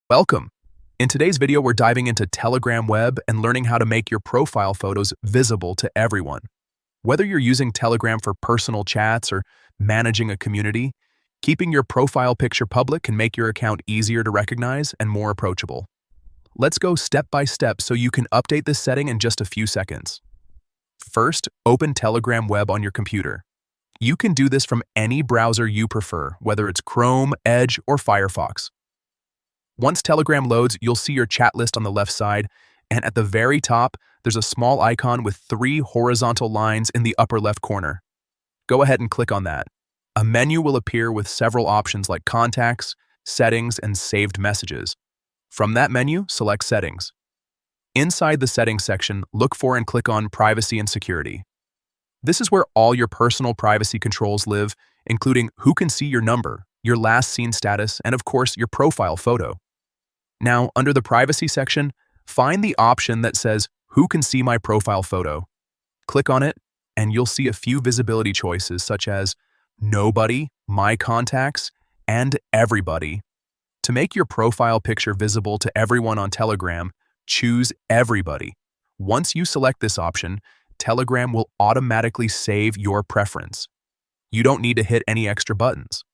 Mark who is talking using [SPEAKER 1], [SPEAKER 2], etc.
[SPEAKER 1] Welcome! In today's video, we're diving into Telegram Web and learning how to make your profile photos visible to everyone. Whether you're using Telegram for personal chats or managing a community, keeping your profile picture public can make your account easier to recognize and more approachable. Let's go step by step so you can update this setting in just a few seconds. First, open Telegram Web on your computer. You can do this from any browser you prefer, whether it's Chrome, Edge, or Firefox. Once Telegram loads, you'll see your chat list on the left side, and at the very top, there's a small icon with 3 horizontal lines in the upper left corner. Go ahead and click on that. A menu will appear with several options like Contacts, Settings, and Saved Messages. From that menu, select Settings. Inside the Settings section, look for and click on Privacy and Security. This is where all your personal privacy controls live, including who can see your number, your last seen status, and of course, your profile photo. Now, under the Privacy section, find the option that says, Who can see my profile photo? Click on it, and you'll see a few visibility choices such as Nobody, My Contacts, and Everybody. To make your profile picture visible to everyone on Telegram, choose Everybody. Once you select this option, Telegram will automatically save your preference. You don't need to hit any extra buttons.